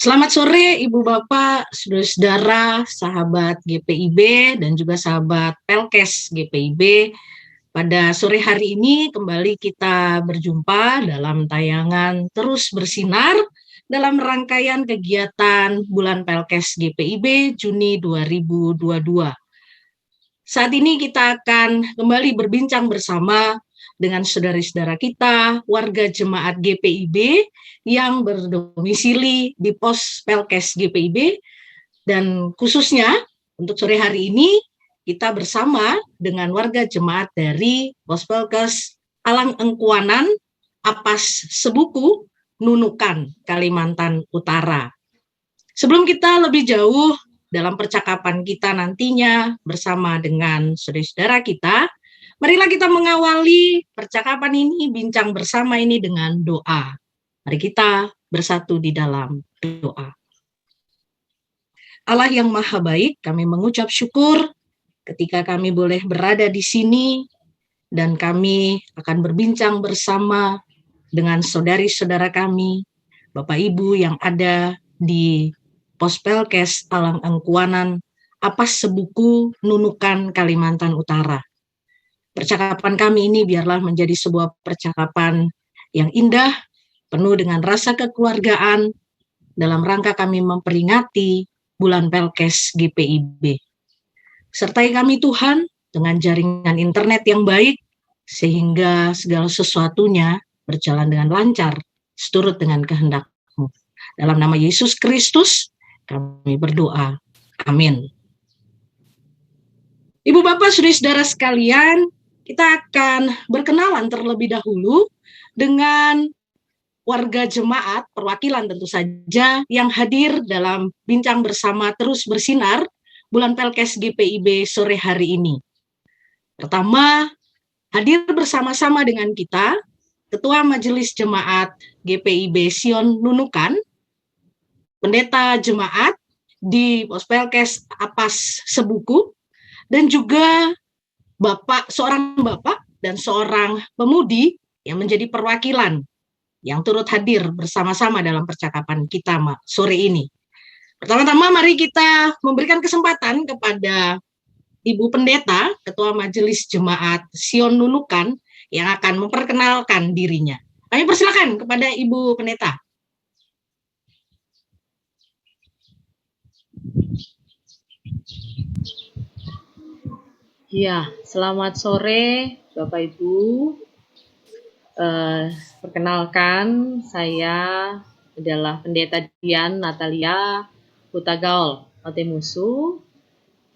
Selamat sore Ibu Bapak, saudara-saudara, sahabat GPIB dan juga sahabat Pelkes GPIB. Pada sore hari ini kembali kita berjumpa dalam tayangan Terus Bersinar dalam rangkaian kegiatan Bulan Pelkes GPIB Juni 2022. Saat ini kita akan kembali berbincang bersama dengan saudara-saudara kita, warga jemaat GPIB yang berdomisili di pos Pelkes GPIB, dan khususnya untuk sore hari ini kita bersama dengan warga jemaat dari pos Pelkes Alang Engkuanan, Apas Sebuku, Nunukan, Kalimantan Utara. Sebelum kita lebih jauh dalam percakapan kita nantinya bersama dengan saudara-saudara kita, marilah kita mengawali percakapan ini, bincang bersama ini dengan doa. Mari kita bersatu di dalam doa. Allah yang Maha Baik, kami mengucap syukur ketika kami boleh berada di sini dan kami akan berbincang bersama dengan saudari-saudara kami, Bapak Ibu yang ada di Pos Pelkes Alang Engkuanan, Apas Sebuku, Nunukan, Kalimantan Utara. Percakapan kami ini biarlah menjadi sebuah percakapan yang indah, penuh dengan rasa kekeluargaan, dalam rangka kami memperingati Bulan Pelkes GPIB. Sertai kami Tuhan dengan jaringan internet yang baik, sehingga segala sesuatunya berjalan dengan lancar, seturut dengan kehendak-Mu. Dalam nama Yesus Kristus, kami berdoa. Amin. Ibu Bapak, saudara-saudara sekalian, kita akan berkenalan terlebih dahulu dengan warga jemaat, perwakilan tentu saja, yang hadir dalam bincang bersama Terus Bersinar Bulan Pelkes GPIB sore hari ini. Pertama, hadir bersama-sama dengan kita, Ketua Majelis Jemaat GPIB Sion Nunukan, Pendeta Jemaat di Pos Pelkes Apas Sebuku, dan juga seorang bapak dan seorang pemudi yang menjadi perwakilan yang turut hadir bersama-sama dalam percakapan kita sore ini. Pertama-tama mari kita memberikan kesempatan kepada Ibu Pendeta, Ketua Majelis Jemaat Sion Nunukan, yang akan memperkenalkan dirinya. Kami persilakan kepada Ibu Pendeta. Ya, selamat sore Bapak Ibu. Perkenalkan, saya adalah Pendeta Dian Natalia Hutagaol Otemusu.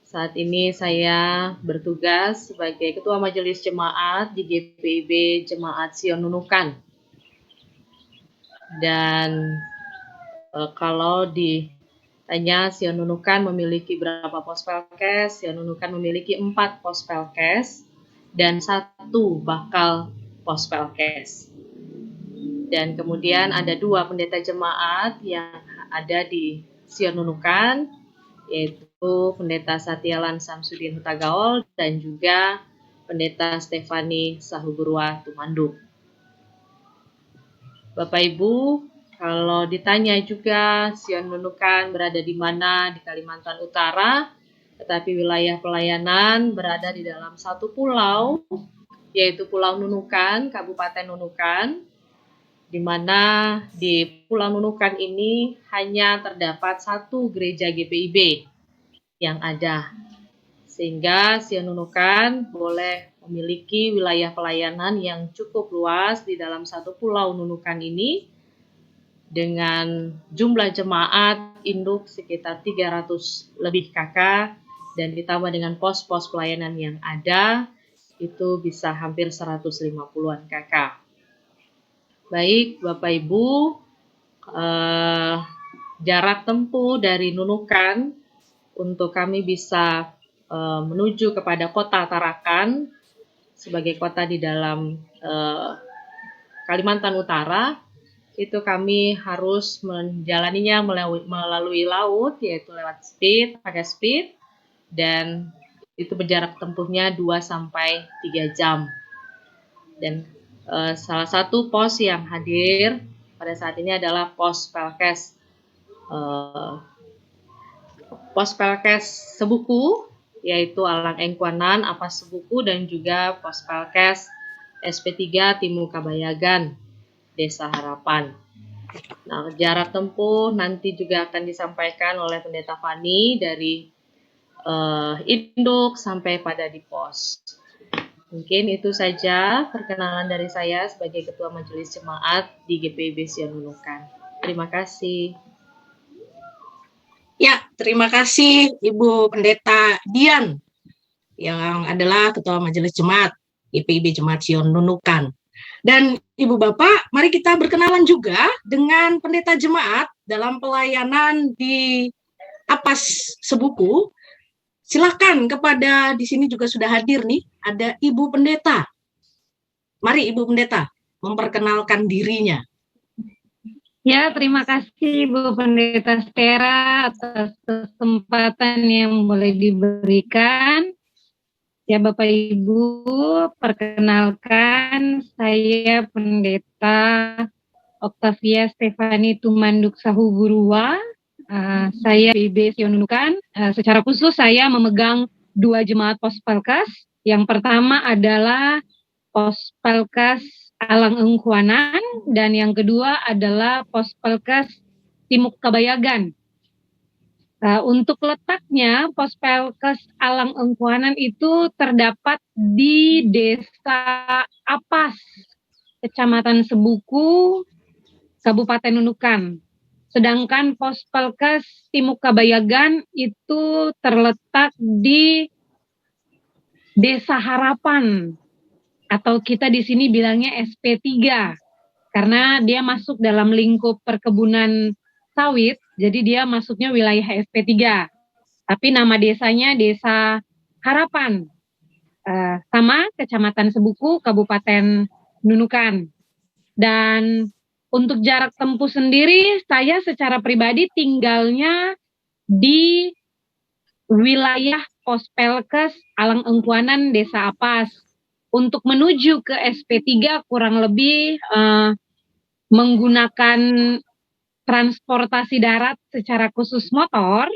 Saat ini saya bertugas sebagai Ketua Majelis Jemaat di GPIB Jemaat Sion Nunukan. Dan kalau ditanya Sion Nunukan memiliki berapa pos Pelkes, Sion Nunukan memiliki 4 pos Pelkes dan 1 bakal pos Pelkes. Dan kemudian ada 2 pendeta jemaat yang ada di Sion Nunukan, yaitu Pendeta Satyalan Samsudin Hutagaol dan juga Pendeta Stefani Sahugurwa Tumandung. Bapak Ibu, kalau ditanya juga Sion Nunukan berada di mana di Kalimantan Utara, tetapi wilayah pelayanan berada di dalam satu pulau, yaitu Pulau Nunukan, Kabupaten Nunukan, di mana di Pulau Nunukan ini hanya terdapat 1 gereja GPIB yang ada. Sehingga Sion Nunukan boleh memiliki wilayah pelayanan yang cukup luas di dalam satu Pulau Nunukan ini, dengan jumlah jemaat induk sekitar 300 lebih KK, dan ditambah dengan pos-pos pelayanan yang ada, itu bisa hampir 150-an KK. Baik Bapak Ibu, jarak tempuh dari Nunukan untuk kami bisa menuju kepada kota Tarakan sebagai kota di dalam Kalimantan Utara, itu kami harus menjalaninya melalui laut, yaitu lewat pakai speed, dan itu berjarak tempuhnya 2-3 jam. Dan salah satu pos yang hadir pada saat ini adalah pos Pelkes eh, Pospelkes Sebuku, yaitu Alang Engkuanan, Apas Sebuku, dan juga Pospelkes SP3 Timu Kabayagan, Desa Harapan. Nah, jarak tempuh nanti juga akan disampaikan oleh Pendeta Fani dari induk sampai pada di pos. Mungkin itu saja perkenalan dari saya sebagai Ketua Majelis Jemaat di GPIB Sion Nunukan. Terima kasih. Ya, terima kasih Ibu Pendeta Dian yang adalah Ketua Majelis Jemaat GPIB Jemaat Sion Nunukan. Dan Ibu Bapak, mari kita berkenalan juga dengan pendeta jemaat dalam pelayanan di Apas Sebuku. Silakan kepada di sini juga sudah hadir nih, ada Ibu Pendeta. Mari Ibu Pendeta memperkenalkan dirinya. Ya, terima kasih Bu Pendeta Stera atas kesempatan yang boleh diberikan. Ya Bapak Ibu, perkenalkan saya Pendeta Octavia Stefani Tumanduk Sahuburua. Saya PIB Sion Nunukan. Secara khusus saya memegang 2 jemaat Pospelkes. Yang pertama adalah Pospelkes Alang Engkuanan, dan yang kedua adalah Pospelkes Timuk Kabayagan. Untuk letaknya, Pospelkes Alang Engkuanan itu terdapat di Desa Apas, Kecamatan Sebuku, Kabupaten Nunukan. Sedangkan Pospelkes Timuk Kabayagan itu terletak di Desa Harapan, atau kita di sini bilangnya SP3, karena dia masuk dalam lingkup perkebunan sawit, jadi dia masuknya wilayah SP3. Tapi nama desanya Desa Harapan, sama Kecamatan Sebuku, Kabupaten Nunukan. Dan untuk jarak tempuh sendiri, saya secara pribadi tinggalnya di wilayah Pospelkes Alang Engkuanan, Desa Apas. Untuk menuju ke SP3 kurang lebih menggunakan transportasi darat secara khusus motor,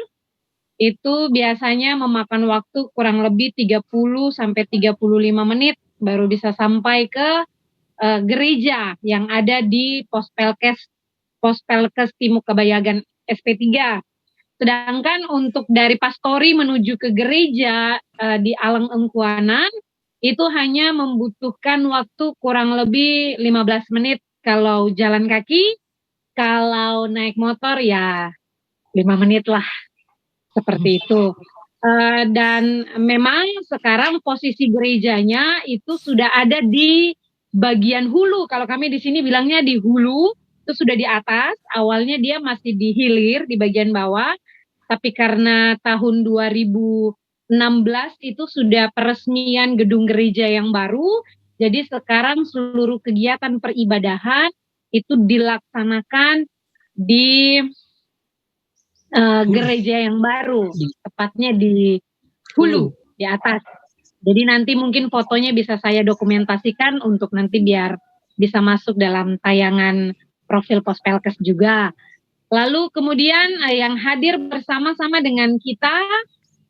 itu biasanya memakan waktu kurang lebih 30 sampai 35 menit baru bisa sampai ke gereja yang ada di Pospelkes Timuk Kabayagan SP3. Sedangkan untuk dari Pastori menuju ke gereja di Alang Engkuanan itu hanya membutuhkan waktu kurang lebih 15 menit kalau jalan kaki, kalau naik motor ya 5 menit lah, seperti itu. Dan memang sekarang posisi gerejanya itu sudah ada di bagian hulu, kalau kami di sini bilangnya di hulu, itu sudah di atas. Awalnya dia masih di hilir, di bagian bawah, tapi karena tahun 2016 itu sudah peresmian gedung gereja yang baru, jadi sekarang seluruh kegiatan peribadahan itu dilaksanakan di gereja yang baru, tepatnya di hulu, di atas. Jadi nanti mungkin fotonya bisa saya dokumentasikan untuk nanti biar bisa masuk dalam tayangan profil Pospelkes juga. Lalu kemudian yang hadir bersama-sama dengan kita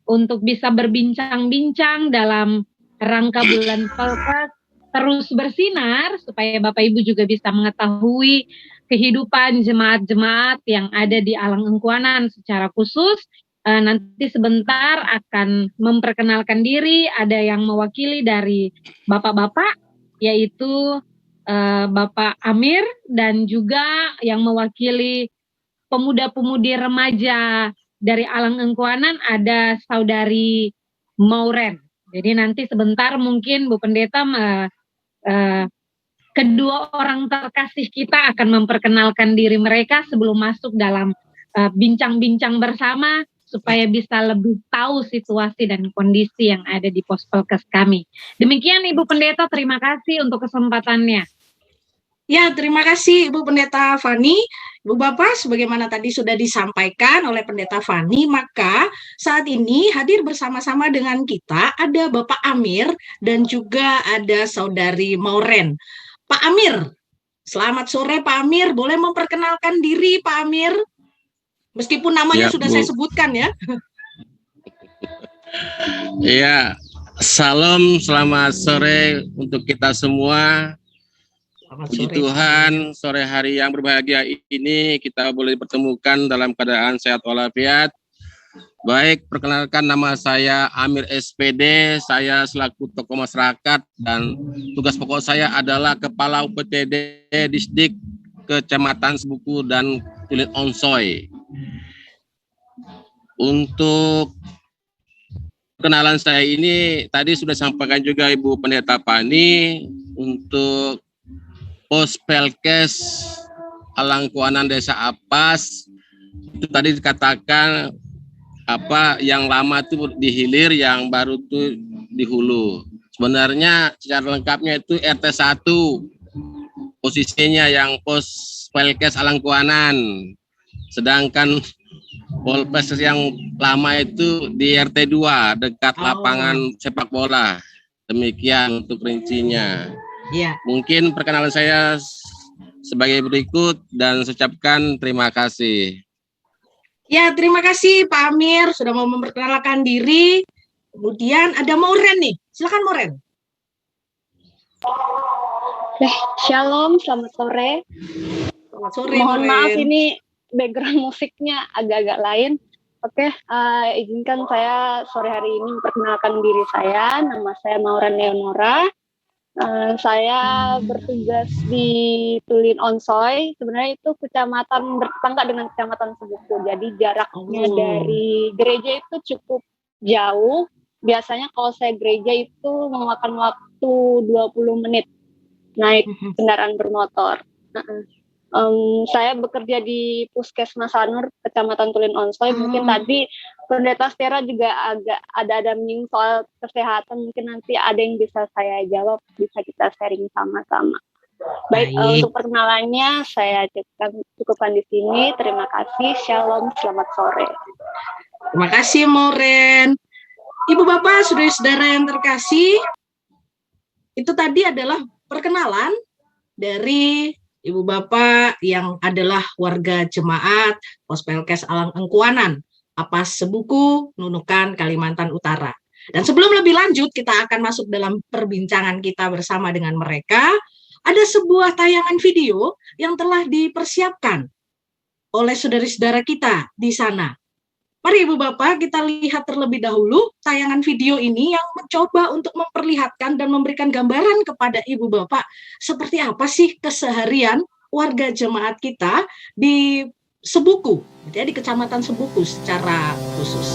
untuk bisa berbincang-bincang dalam rangka bulan Pelkes terus bersinar supaya Bapak Ibu juga bisa mengetahui kehidupan jemaat-jemaat yang ada di Alang Engkuanan secara khusus. Nanti sebentar akan memperkenalkan diri, ada yang mewakili dari bapak-bapak, yaitu Bapak Amir, dan juga yang mewakili pemuda-pemudi remaja dari Alang Engkuanan ada Saudari Mauren. Jadi nanti sebentar mungkin Bu Pendeta kedua orang terkasih kita akan memperkenalkan diri mereka sebelum masuk dalam bincang-bincang bersama supaya bisa lebih tahu situasi dan kondisi yang ada di Pospelkes kami. Demikian Ibu Pendeta, terima kasih untuk kesempatannya. Ya, terima kasih Ibu Pendeta Fani. Ibu Bapak, sebagaimana tadi sudah disampaikan oleh Pendeta Fani, maka saat ini hadir bersama-sama dengan kita ada Bapak Amir dan juga ada Saudari Mauren. Pak Amir, selamat sore Pak Amir. Boleh memperkenalkan diri Pak Amir? Meskipun namanya Ya, sudah Bu. saya sebutkan ya. Iya, salam selamat sore untuk kita semua. Selamat Puji sore, Pak Tuhan, Amir. sore hari yang berbahagia ini kita boleh dipertemukan dalam keadaan sehat walafiat. Baik, perkenalkan nama saya Amir SPD, saya selaku tokoh masyarakat dan tugas pokok saya adalah Kepala UPTD Distrik Kecamatan Sebuku dan Tulin Onsoy. Untuk perkenalan saya ini tadi sudah sampaikan juga Ibu Pendeta Pani untuk Pos Pelkes Alangkuanan Desa Apas. Itu tadi dikatakan yang lama itu di hilir, yang baru itu di hulu. Sebenarnya secara lengkapnya itu RT 1 posisinya yang Pos Pelkes Alangkuanan. Sedangkan Polpes yang lama itu di RT 2 dekat lapangan sepak bola. Demikian untuk rincinya. Ya. Mungkin perkenalan saya sebagai berikut dan saya ucapkan terima kasih. Ya, terima kasih Pak Amir sudah mau memperkenalkan diri. Kemudian ada Moren nih. Silakan Moren. Shalom, selamat sore. Selamat sore. Mohon Moren. maaf ini background musiknya agak-agak lain. Oke, izinkan saya sore hari ini memperkenalkan diri saya. Nama saya Mauren Leonora. Saya bertugas di Tulin Onsoy. Sebenarnya itu kecamatan bertetangga dengan kecamatan Sebuku. Jadi jaraknya dari gereja itu cukup jauh. Biasanya kalau saya gereja itu memakan waktu 20 menit naik kendaraan bermotor. Saya bekerja di Puskesmas Sanur, Kecamatan Tulin Onsoy. Mungkin tadi Pendeta Stera juga agak ada menyinggung soal kesehatan. Mungkin nanti ada yang bisa saya jawab, bisa kita sharing sama-sama. Baik. Untuk perkenalannya saya cukupkan di sini. Terima kasih. Shalom, selamat sore. Terima kasih Moren. Ibu Bapak, saudara-saudara yang terkasih, itu tadi adalah perkenalan dari Ibu Bapak yang adalah warga jemaat Pos Pelkes Alangkuanan, Apas Sebuku, Nunukan, Kalimantan Utara. Dan sebelum lebih lanjut, kita akan masuk dalam perbincangan kita bersama dengan mereka. Ada sebuah tayangan video yang telah dipersiapkan oleh saudara-saudara kita di sana. Mari Ibu Bapak kita lihat terlebih dahulu tayangan video ini yang mencoba untuk memperlihatkan dan memberikan gambaran kepada Ibu Bapak seperti apa sih keseharian warga jemaat kita di Sebuku, ya, di Kecamatan Sebuku secara khusus.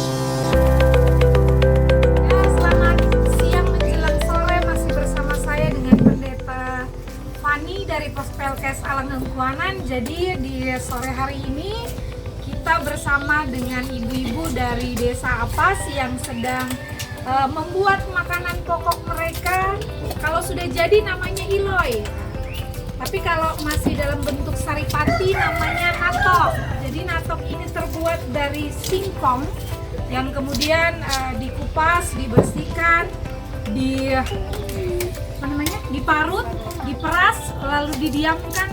Selamat siang menjelang sore, masih bersama saya dengan Pendeta Fani dari Pos Pelkes Alangkuanan. Jadi di sore hari ini kita bersama dengan ibu-ibu dari Desa Apas yang sedang membuat makanan pokok mereka. Kalau sudah jadi namanya iloy, tapi kalau masih dalam bentuk saripati namanya natok. Jadi natok ini terbuat dari singkong yang kemudian dikupas, dibersihkan, diparut, diperas, lalu didiamkan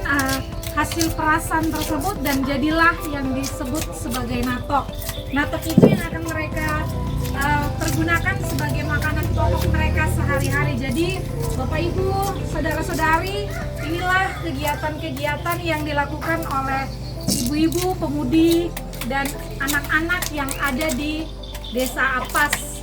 hasil perasan tersebut dan jadilah yang disebut sebagai natok. Natok itu yang akan mereka pergunakan sebagai makanan pokok mereka sehari-hari. Jadi Bapak Ibu, saudara-saudari, inilah kegiatan-kegiatan yang dilakukan oleh ibu-ibu, pemudi, dan anak-anak yang ada di Desa Apas.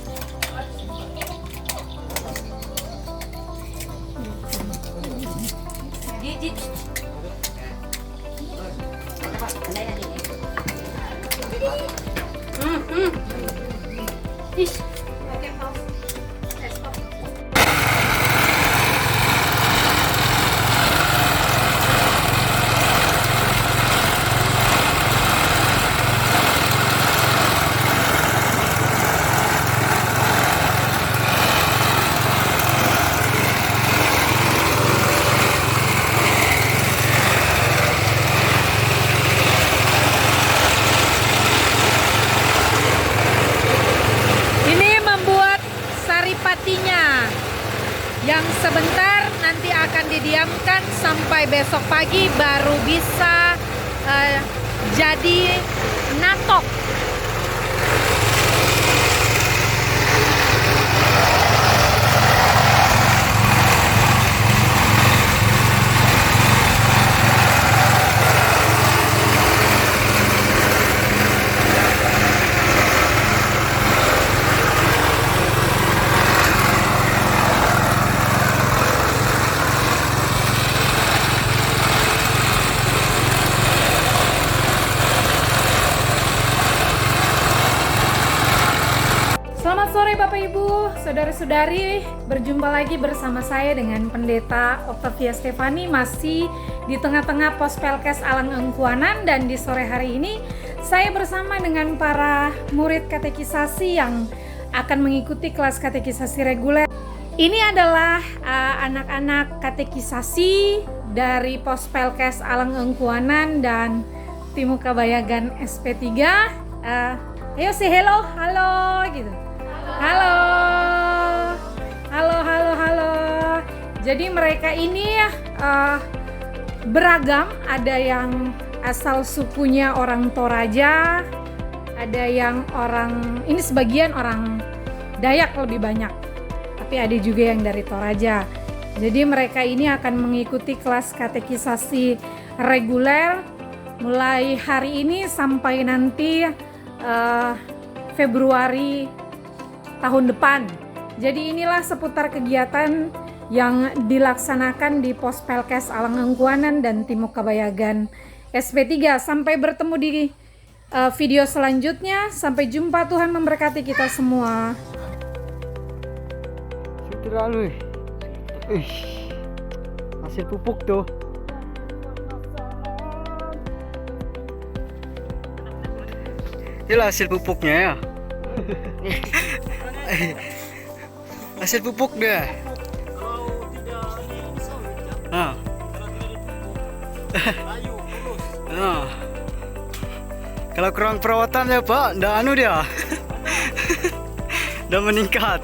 yang sebentar nanti akan didiamkan sampai besok pagi baru bisa jadi natok. Selamat sore Bapak Ibu, Saudara-saudari, berjumpa lagi bersama saya dengan Pendeta Octavia Stefani masih di tengah-tengah Pos Pelkes Alang Engkuanan, dan di sore hari ini saya bersama dengan para murid katekisasi yang akan mengikuti kelas katekisasi reguler. Ini adalah anak-anak katekisasi dari Pos Pelkes Alang Engkuanan dan Timuka Bayagan SP3. Ayo say hello, halo gitu. Halo. Jadi mereka ini beragam, ada yang asal sukunya orang Toraja, ada yang ini sebagian orang Dayak lebih banyak, tapi ada juga yang dari Toraja. Jadi mereka ini akan mengikuti kelas katekisasi reguler mulai hari ini sampai nanti Februari tahun depan. Jadi inilah seputar kegiatan yang dilaksanakan di Pos Pelkes Alang Engkuanan dan Timuka Bayagan SP3. Sampai bertemu di video selanjutnya. Sampai jumpa, Tuhan memberkati kita semua. Terlalu hasil pupuk tuh. Inilah hasil pupuknya ya. Hasil pupuk deh. Kalau kurang perawatan ya Pak, ndak anu dia. Udah meningkat.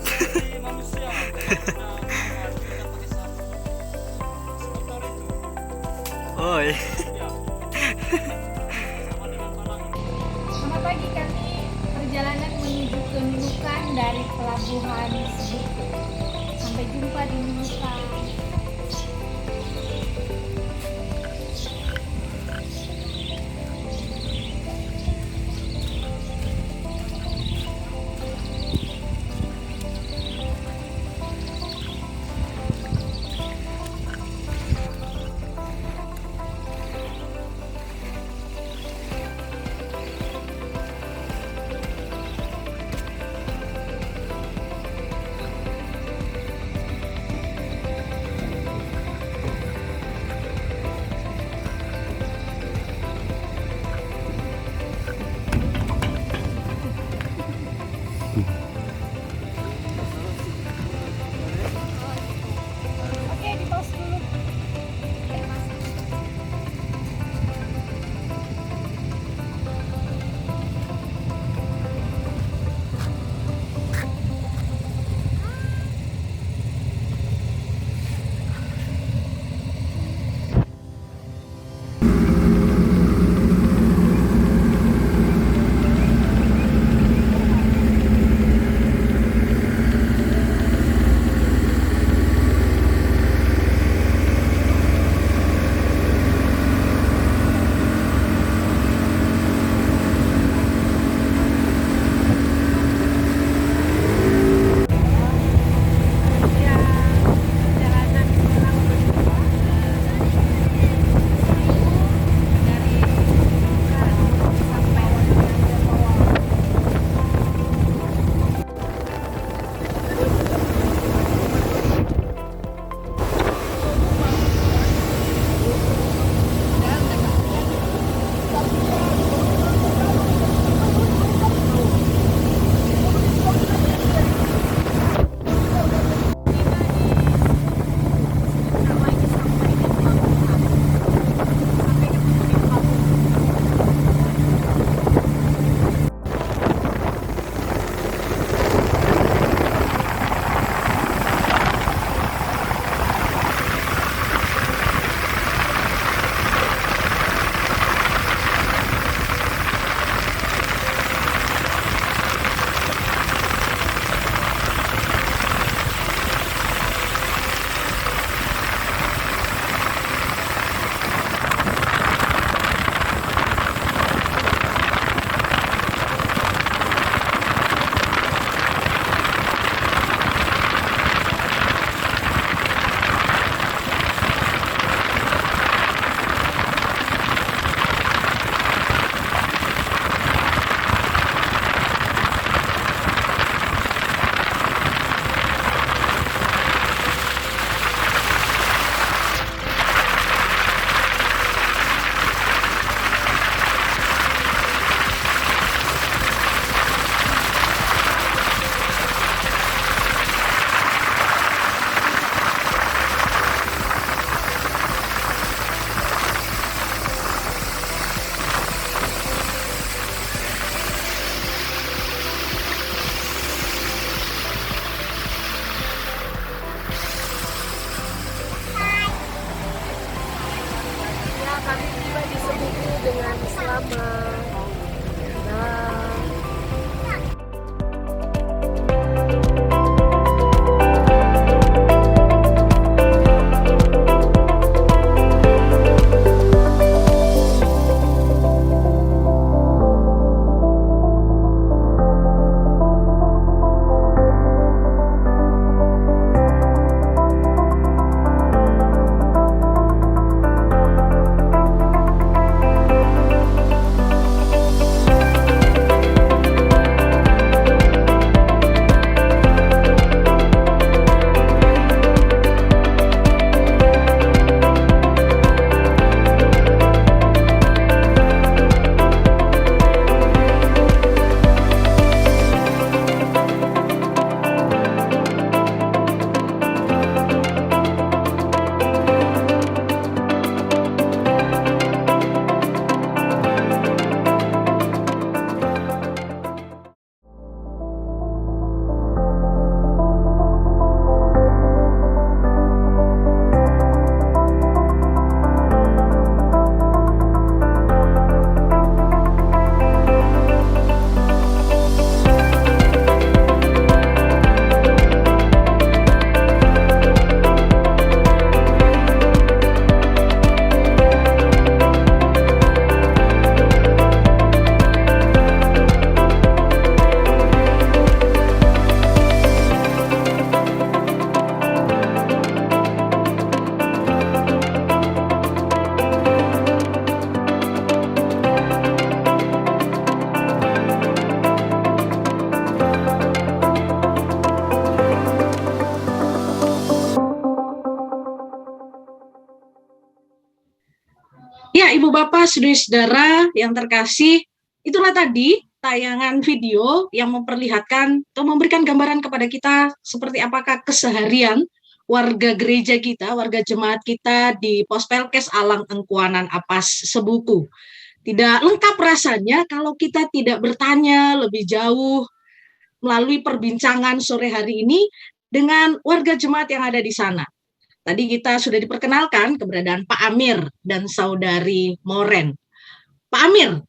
Oi. Selamat pagi, kami perjalanan menuju ke Nunukan dari pelabuhan Sebuku. Sampai jumpa di Nunukan. dengan selamat. Dah. Ya, Ibu Bapak, saudara-saudara yang terkasih, itulah tadi tayangan video yang memperlihatkan atau memberikan gambaran kepada kita seperti apakah keseharian warga gereja kita, warga jemaat kita di Pospelkes Alang Engkuanan Apas Sebuku. Tidak lengkap rasanya kalau kita tidak bertanya lebih jauh melalui perbincangan sore hari ini dengan warga jemaat yang ada di sana. Tadi kita sudah diperkenalkan keberadaan Pak Amir dan Saudari Moren. Pak Amir,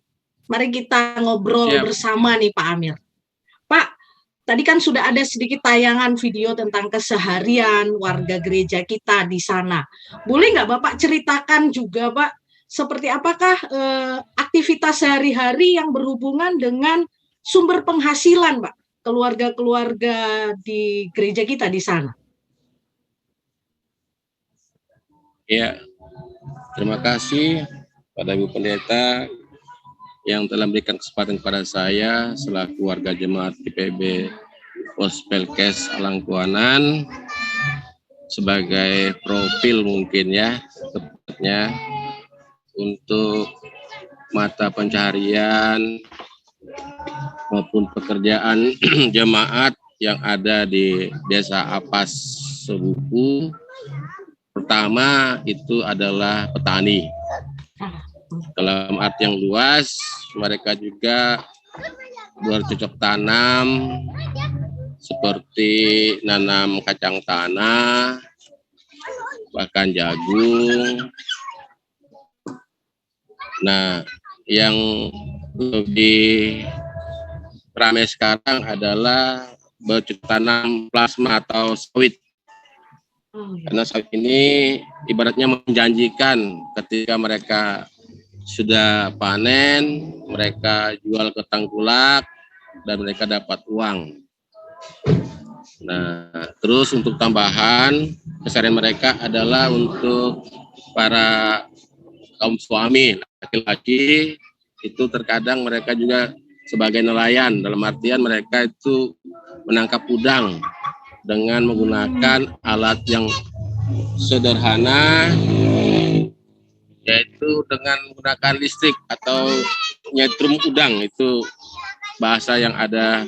mari kita ngobrol bersama nih Pak Amir. Pak, tadi kan sudah ada sedikit tayangan video tentang keseharian warga gereja kita di sana. Boleh nggak Bapak ceritakan juga Pak, seperti apakah aktivitas sehari-hari yang berhubungan dengan sumber penghasilan Pak, keluarga-keluarga di gereja kita di sana? Ya, terima kasih pada Ibu Pendeta yang telah memberikan kesempatan kepada saya selaku warga jemaat GPIB Pospelkes Alang Engkuanan sebagai profil mungkin ya, tepatnya untuk mata pencaharian maupun pekerjaan jemaat yang ada di Desa Apas Sebuku. Pertama itu adalah petani. Dalam arti yang luas, mereka juga bercocok tanam seperti nanam kacang tanah, bahkan jagung. Nah, yang lebih ramai sekarang adalah bercocok tanam plasma atau sawit. Karena sawit ini ibaratnya menjanjikan ketika mereka sudah panen, mereka jual ke tengkulak dan mereka dapat uang. Nah, terus untuk tambahan keseharian mereka adalah untuk para kaum suami laki-laki itu terkadang mereka juga sebagai nelayan, dalam artian mereka itu menangkap udang dengan menggunakan alat yang sederhana, yaitu dengan menggunakan listrik atau nyetrum udang. Itu bahasa yang ada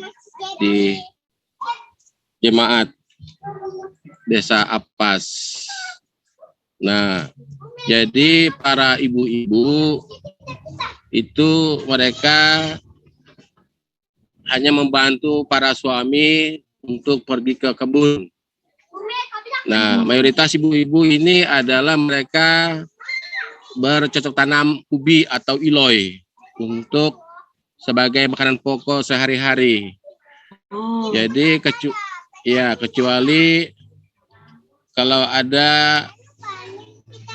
di jemaat Desa Apas. Nah, jadi para ibu-ibu itu mereka hanya membantu para suami untuk pergi ke kebun. Nah, mayoritas ibu-ibu ini adalah mereka bercocok tanam ubi atau iloy untuk sebagai makanan pokok sehari-hari. Oh. Jadi kecuali kalau ada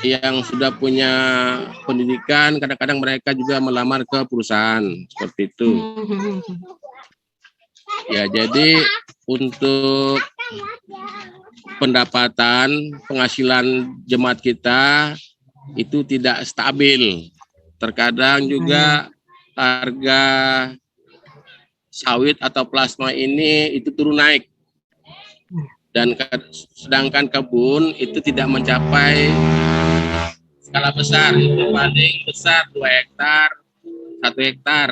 yang sudah punya pendidikan, kadang-kadang mereka juga melamar ke perusahaan seperti itu. Ya, jadi untuk pendapatan penghasilan jemaat kita itu tidak stabil. Terkadang juga harga sawit atau plasma ini itu turun naik. Dan sedangkan kebun itu tidak mencapai skala besar, itu paling besar 2 hektar, 1 hektar.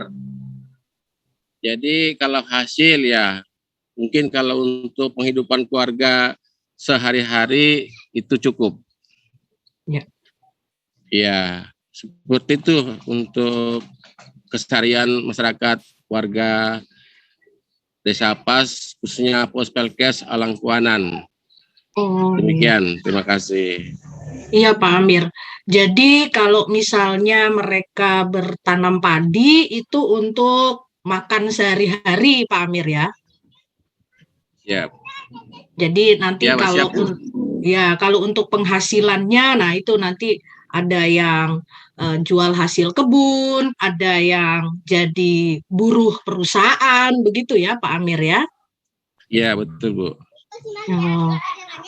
Jadi kalau hasil ya mungkin kalau untuk penghidupan keluarga sehari-hari itu cukup. Ya. Ya, seperti itu untuk keseharian masyarakat warga Desa Pas, khususnya Pospelkes Alangkuanan. Oh, demikian, terima kasih. Iya Pak Amir. Jadi kalau misalnya mereka bertanam padi itu untuk makan sehari-hari Pak Amir ya? Siap. Jadi nanti Ya, kalau untuk penghasilannya, nah itu nanti ada yang jual hasil kebun, ada yang jadi buruh perusahaan, begitu ya Pak Amir ya? Iya, betul Bu. Oh.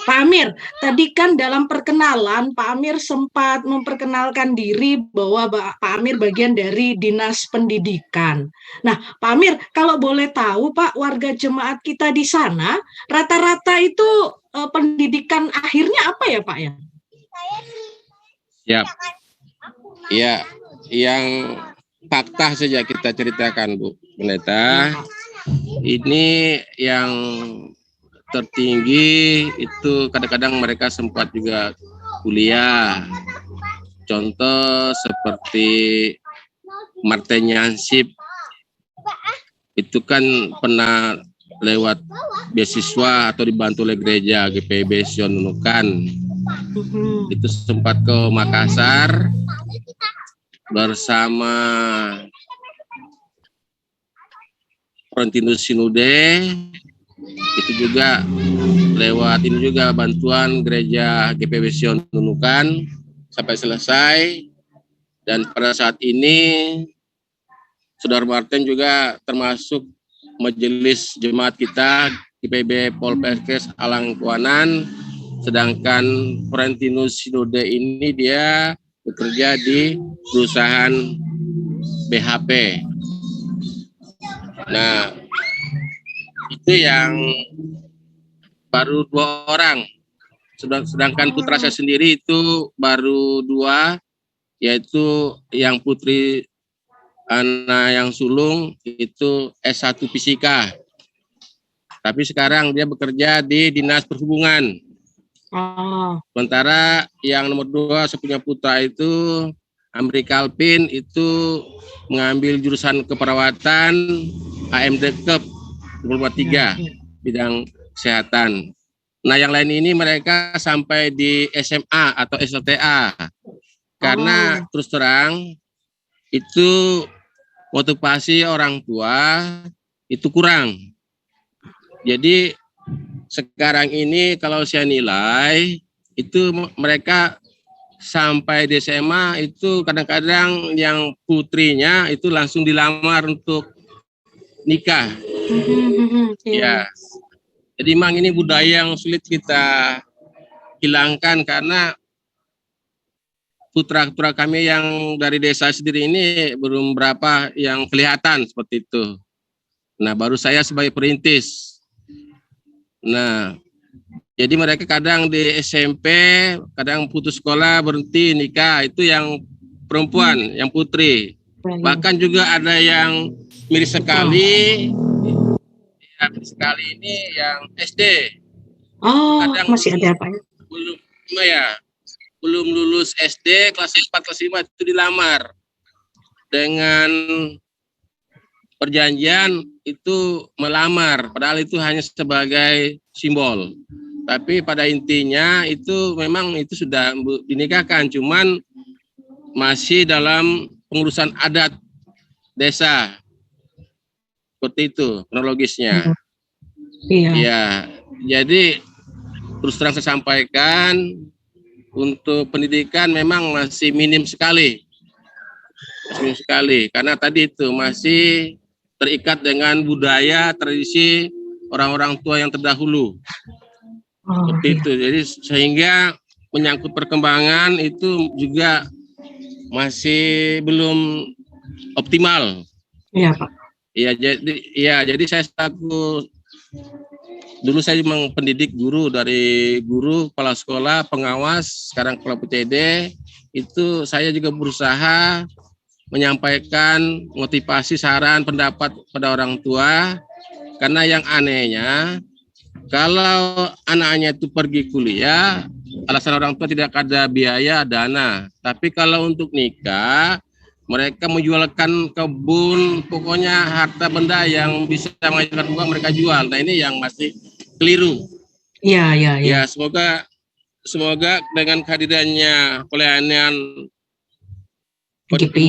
Pak Amir, tadi kan dalam perkenalan Pak Amir sempat memperkenalkan diri bahwa Pak Amir bagian dari Dinas Pendidikan. Nah, Pak Amir, kalau boleh tahu Pak, warga jemaat kita di sana rata-rata itu pendidikan akhirnya apa ya Pak ya? Siap. Ya, yang fakta saja kita ceritakan Bu Pendeta. Ini yang tertinggi itu kadang-kadang mereka sempat juga kuliah. Contoh seperti Martin Yansip itu kan pernah lewat beasiswa atau dibantu oleh gereja GPIB Sion Nunukan. Itu sempat ke Makassar bersama Frontinus Sinude. Itu juga lewat ini juga bantuan gereja GPIB Sion Nunukan sampai selesai. Dan pada saat ini Saudara Martin juga termasuk majelis jemaat kita GPIB Polpeskes Alangkuanan. Sedangkan Frontinus Sinode ini dia bekerja di perusahaan BHP. Nah, itu yang baru 2 orang. Sedangkan putra saya sendiri itu baru 2, yaitu yang putri Ana yang sulung itu S1 Fisika. Tapi sekarang dia bekerja di Dinas Perhubungan. Sementara yang nomor 2 saya punya putra itu Amri Kalpin itu mengambil jurusan keperawatan AMD Kep 23 bidang kesehatan. Nah, yang lain ini mereka sampai di SMA atau SLTA. Karena terus terang itu motivasi orang tua itu kurang. Jadi sekarang ini kalau saya nilai itu mereka sampai di SMA itu kadang-kadang yang putrinya itu langsung dilamar untuk nikah. Ya. Jadi memang ini budaya yang sulit kita hilangkan karena putra-putra kami yang dari desa sendiri ini belum berapa yang kelihatan seperti itu. Nah, baru saya sebagai perintis. Nah, jadi mereka kadang di SMP, kadang putus sekolah, berhenti nikah, itu yang perempuan, yang putri. Bahkan juga ada yang mirip sekali, ya, mirip sekali ini yang SD. Kadang masih ada apa ya? Belum lulus SD, kelas 4, kelas 5 itu dilamar. Dengan perjanjian itu melamar, padahal itu hanya sebagai simbol. Tapi pada intinya itu memang itu sudah dinikahkan, cuman masih dalam pengurusan adat desa. Seperti itu kronologisnya. Iya. Ya, jadi terus terang saya sampaikan untuk pendidikan memang masih minim sekali. Masih minim sekali karena tadi itu masih terikat dengan budaya, tradisi orang-orang tua yang terdahulu. Seperti itu. Jadi sehingga menyangkut perkembangan itu juga masih belum optimal. Iya, Pak. Jadi saya dulu saya memang pendidik guru, dari guru, kepala sekolah, pengawas, sekarang kepala PCD. Itu saya juga berusaha menyampaikan motivasi, saran, pendapat pada orang tua. Karena yang anehnya, kalau anaknya itu pergi kuliah, alasan orang tua tidak ada biaya, dana. Tapi kalau untuk nikah, mereka menjualkan kebun, pokoknya harta benda yang bisa menghasilkan uang mereka jual. Nah ini yang masih keliru. Iya. Ya, semoga dengan kehadirannya pelayanan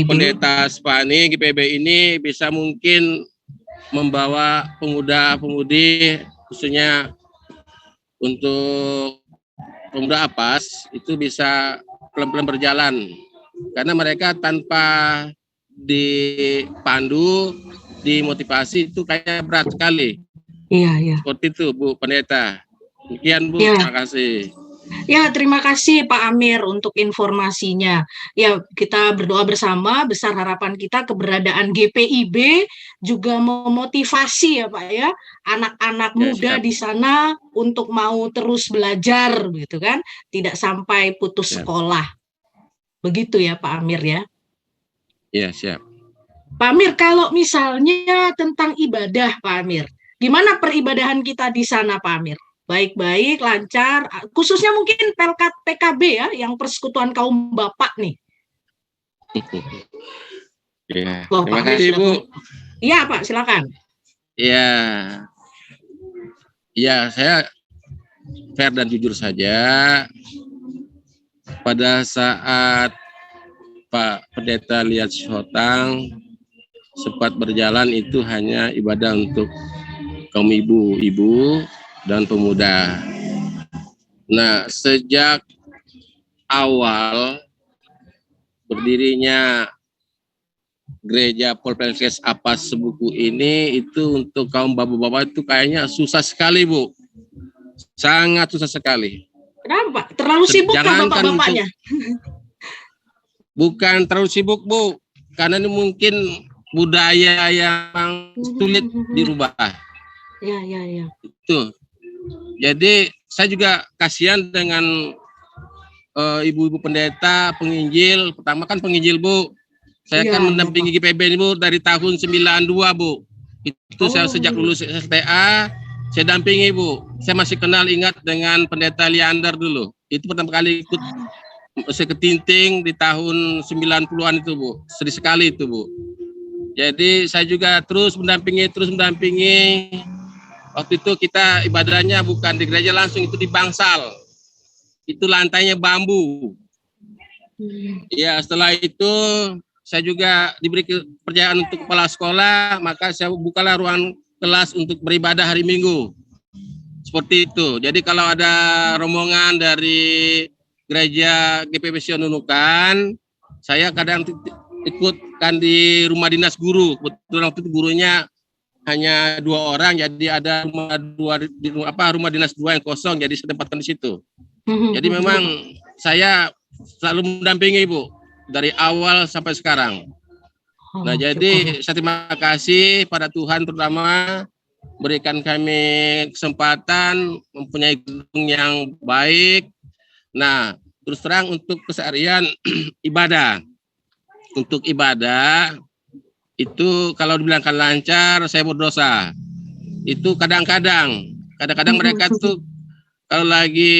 pendeta Spani, GPIB ini bisa mungkin membawa pemuda-pemudi, khususnya untuk pemuda APAS, itu bisa pelan-pelan berjalan. Karena mereka tanpa dipandu, dimotivasi itu kayak berat sekali. Iya. Seperti itu Bu Pendeta. Demikian Bu, terima kasih. Ya, terima kasih Pak Amir untuk informasinya. Ya, kita berdoa bersama, besar harapan kita keberadaan GPIB juga memotivasi ya Pak ya, anak-anak muda di sana untuk mau terus belajar gitu kan, tidak sampai putus sekolah. Begitu ya Pak Amir ya? Iya, siap. Pak Amir, kalau misalnya tentang ibadah Pak Amir, gimana peribadahan kita di sana Pak Amir? Baik-baik, lancar, khususnya mungkin Pelkat PKB ya, yang Persekutuan Kaum Bapak nih. Ya, terima kasih Bu. Iya Pak, silakan. Ya, saya fair dan jujur saja. Pada saat Pak Pendeta Liat Syihotang sempat berjalan itu hanya ibadah untuk kaum ibu-ibu dan pemuda. Nah, sejak awal berdirinya gereja Polpelkes APAS Sebuku ini itu untuk kaum bapak-bapak itu kayaknya susah sekali Bu, sangat susah sekali. Kenapa Pak? Terlalu sibuk kan bapak-bapaknya? Bukan terlalu sibuk Bu, karena ini mungkin budaya yang sulit dirubah. Ya. Itu. Jadi saya juga kasihan dengan ibu-ibu pendeta, penginjil. Pertama kan penginjil Bu. Saya kan mendampingi GPIB ini Bu dari tahun 92 Bu. Itu saya sejak lulus STA, saya dampingi Bu. Saya masih ingat dengan pendeta Leander dulu. Itu pertama kali ikut saya ketinting di tahun 90-an itu Bu. Sedih sekali itu Bu. Jadi saya juga terus mendampingi. Waktu itu kita ibadahnya bukan di gereja langsung, itu di bangsal. Itu lantainya bambu. Ya, setelah itu saya juga diberi kepercayaan untuk kepala sekolah, maka saya bukalah ruang kelas untuk beribadah hari Minggu. Seperti itu. Jadi kalau ada rombongan dari gereja GPIB Sion Nunukan, saya kadang ikutkan di rumah dinas guru. Kebetulan waktu itu gurunya hanya 2 orang, jadi ada rumah dinas 2 yang kosong, jadi saya tempatkan di situ. Jadi memang saya selalu mendampingi Bu dari awal sampai sekarang. Nah, jadi saya terima kasih pada Tuhan terutama berikan kami kesempatan mempunyai gedung yang baik. Nah, terus terang untuk keseharian ibadah. Untuk ibadah itu kalau dibilangkan lancar, saya berdosa. Itu kadang-kadang mereka tuh kalau lagi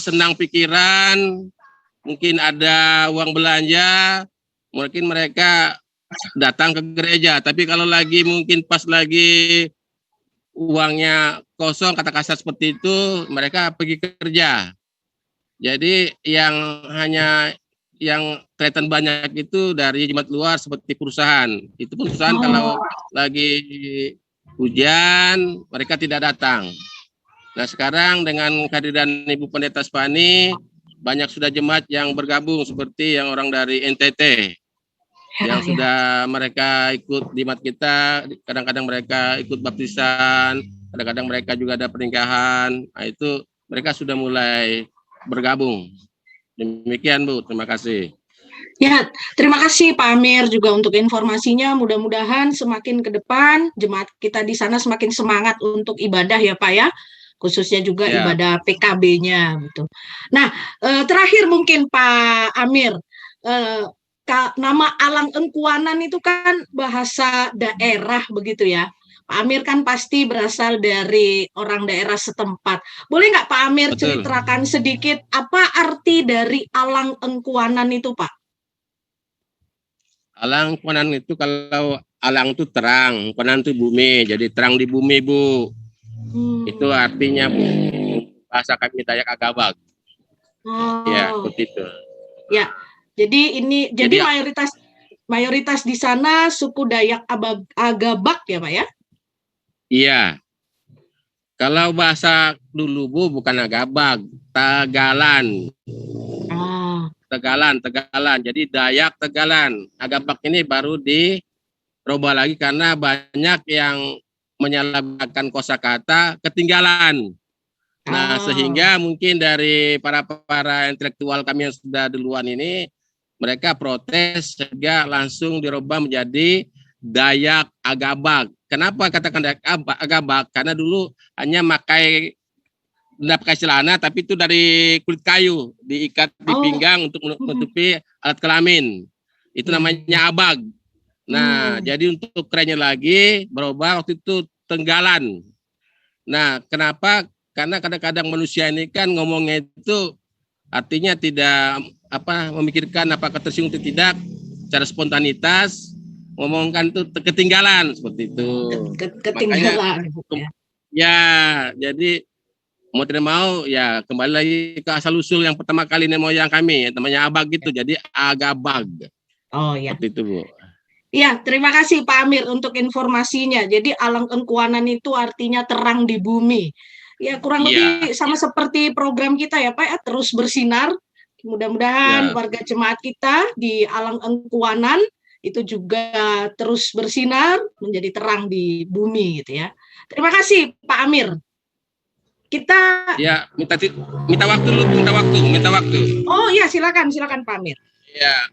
senang pikiran, mungkin ada uang belanja, mungkin mereka datang ke gereja. Tapi kalau lagi mungkin pas lagi uangnya kosong, kata kasar seperti itu, mereka pergi kerja. Jadi yang hanya yang kelihatan banyak itu dari jemaat luar seperti perusahaan. Itu perusahaan kalau lagi hujan mereka tidak datang. Nah sekarang dengan kehadiran Ibu Pendeta Spani banyak sudah jemaat yang bergabung seperti yang orang dari NTT yang sudah mereka ikut jemaat kita. Kadang-kadang mereka ikut baptisan, kadang-kadang mereka juga ada pernikahan. Nah itu mereka sudah mulai bergabung. Demikian Bu, terima kasih. Ya, terima kasih Pak Amir juga untuk informasinya. Mudah-mudahan semakin ke depan jemaat kita di sana semakin semangat untuk ibadah ya Pak ya, khususnya juga ibadah PKB-nya gitu. Nah, terakhir mungkin Pak Amir, nama Alang Engkuanan itu kan bahasa daerah begitu ya. Pak Amir kan pasti berasal dari orang daerah setempat. Boleh nggak Pak Amir ceritakan sedikit apa arti dari Alang Engkuanan itu Pak? Alang Engkuanan itu kalau alang itu terang, engkuanan itu bumi, jadi terang di bumi Bu. Itu artinya Bu, bahasa kami Dayak Agabag. Ya, seperti itu. Ya, jadi mayoritas di sana suku Dayak Agabag ya Pak ya? Iya. Kalau bahasa dulu Bu bukan Agabag, Tagalan. Tegalan. Jadi Dayak Tegalan. Agabag ini baru dirubah lagi karena banyak yang menyalahgunakan kosakata ketinggalan. Nah, sehingga mungkin dari para intelektual kami yang sudah duluan ini mereka protes sehingga langsung dirubah menjadi Dayak Agabag. Kenapa katakan Dayak Agabag? Karena dulu hanya tidak pakai celana, tapi itu dari kulit kayu, diikat di pinggang untuk menutupi alat kelamin. Itu namanya abag. Nah, jadi untuk kerennya lagi berubah waktu itu Tenggalan. Nah, kenapa? Karena kadang-kadang manusia ini kan ngomongnya itu artinya tidak memikirkan apakah tersinggung atau tidak, secara spontanitas ngomongkan itu ketinggalan seperti itu. Ketinggalan. Makanya, ya, jadi mau tidak mau ya kembali lagi ke asal usul yang pertama kali nenek moyang kami, namanya abag gitu, jadi Agabag. Oh ya. Seperti itu Bu. Ya, terima kasih Pak Amir untuk informasinya. Jadi Alang Engkuanan itu artinya terang di bumi. Ya kurang lebih sama seperti program kita ya Pak ya, terus bersinar. Mudah-mudahan warga jemaat kita di Alang Engkuanan itu juga terus bersinar menjadi terang di bumi gitu ya. Terima kasih Pak Amir. Kita minta waktu. Oh iya, silakan Pak Amir. Ya.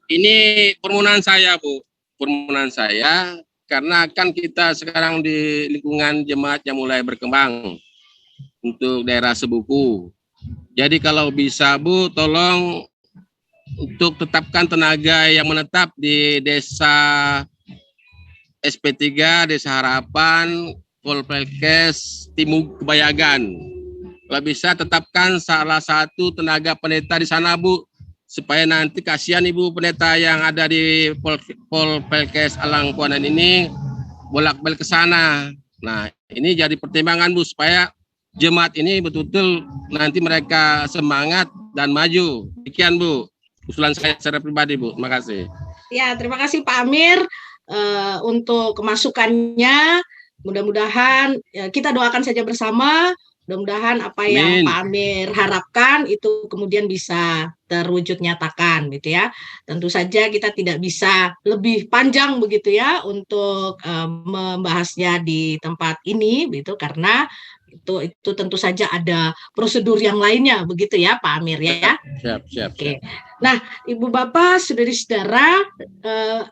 Ini permohonan saya Bu. Permohonan saya karena kan kita sekarang di lingkungan jemaat yang mulai berkembang untuk daerah Sebuku. Jadi kalau bisa Bu tolong untuk tetapkan tenaga yang menetap di desa SP3, Desa Harapan, Polpelkes, Timur Kebayagan. Kalau bisa tetapkan salah satu tenaga pendeta di sana Bu, supaya nanti kasihan Ibu pendeta yang ada di Polpelkes Alang Engkuanan ini bolak-balik ke sana. Nah, ini jadi pertimbangan Bu supaya jemaat ini betul-betul nanti mereka semangat dan maju. Demikian Bu, usulan saya secara pribadi Bu. Terima kasih. Ya, terima kasih Pak Amir untuk kemasukannya. Mudah-mudahan kita doakan saja bersama. Mudah-mudahan apa yang Pak Amir harapkan itu kemudian bisa terwujud nyatakan gitu ya. Tentu saja kita tidak bisa lebih panjang begitu ya untuk membahasnya di tempat ini gitu karena itu tentu saja ada prosedur yang lainnya begitu ya Pak Amir ya. Siap. Oke. Nah, Ibu Bapak, saudari-saudara,